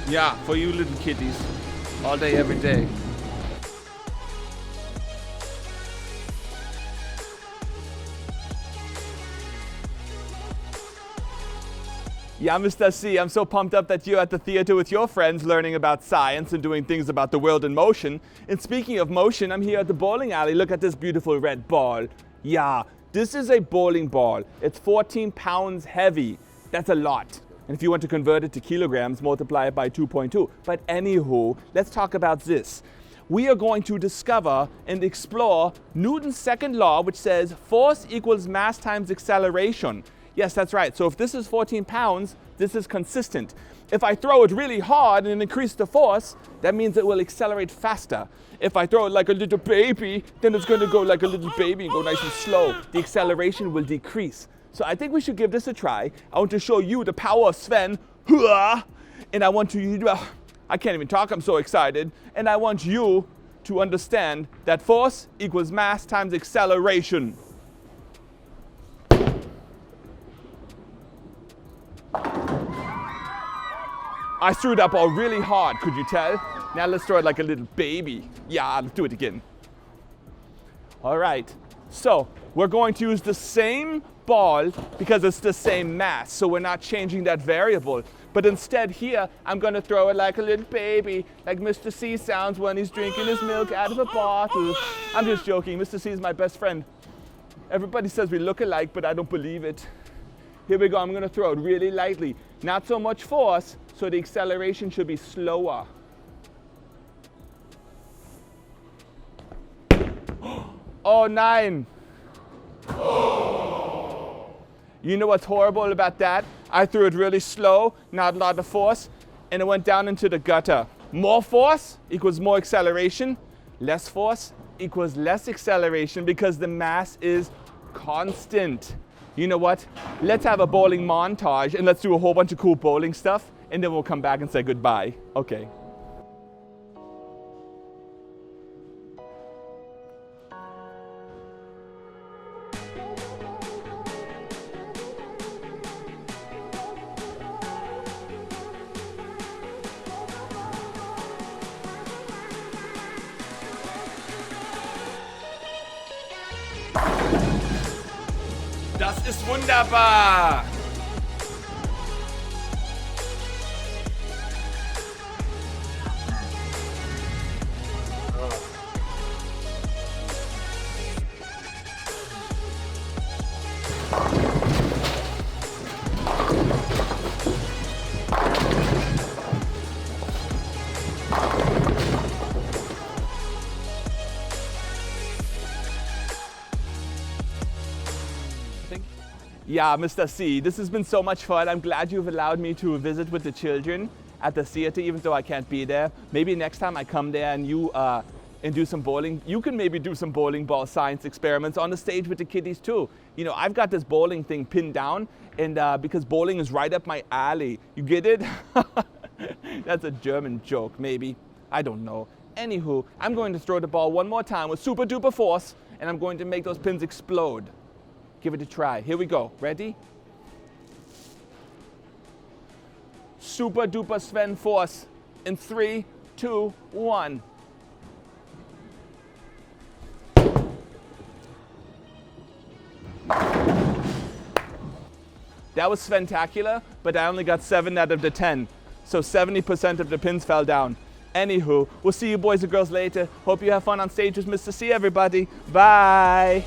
Yeah, for you little kitties. All day, every day. Yeah, Mr. C, I'm so pumped up that you're at the theater with your friends learning about science and doing things about the world in motion. And speaking of motion, I'm here at the bowling alley. Look at this beautiful red ball. Yeah, this is a bowling ball. It's 14 pounds heavy. That's a lot. And if you want to convert it to kilograms, multiply it by 2.2. But anywho, let's talk about this. We are going to discover and explore Newton's second law, which says force equals mass times acceleration. Yes, that's right. So if this is 14 pounds, this is consistent. If I throw it really hard and increase the force, that means it will accelerate faster. If I throw it like a little baby, then it's going to go like a little baby and go nice and slow. The acceleration will decrease. So I think we should give this a try. I want to show you the power of Sven. And I want to, I can't even talk, I'm so excited. And I want you to understand that force equals mass times acceleration. I threw that ball really hard, could you tell? Now let's throw it like a little baby. Yeah, let's do it again. All right, so we're going to use the same ball because it's the same mass, so we're not changing that variable. But instead here, I'm gonna throw it like a little baby, like Mr. C sounds when he's drinking his milk out of a bottle. I'm just joking, Mr. C is my best friend. Everybody says we look alike, but I don't believe it. Here we go, I'm gonna throw it really lightly. Not so much force, so the acceleration should be slower. Oh, 9. You know what's horrible about that? I threw it really slow, not a lot of force, and it went down into the gutter. More force equals more acceleration. Less force equals less acceleration because the mass is constant. You know what? Let's have a bowling montage and let's do a whole bunch of cool bowling stuff, and then we'll come back and say goodbye. Okay. Das ist wunderbar! Yeah, Mr. C, this has been so much fun. I'm glad you've allowed me to visit with the children at the theater, even though I can't be there. Maybe next time I come there and you and do some bowling, you can maybe do some bowling ball science experiments on the stage with the kiddies too. You know, I've got this bowling thing pinned down, and because bowling is right up my alley. You get it? That's a German joke, maybe. I don't know. Anywho, I'm going to throw the ball one more time with super duper force, and I'm going to make those pins explode. Give it a try. Here we go. Ready? Super duper Sven force in 3, 2, 1. That was Sventacular, but I only got 7 out of the 10. So 70% of the pins fell down. Anywho, we'll see you boys and girls later. Hope you have fun on stage with Mr. C, everybody. Bye.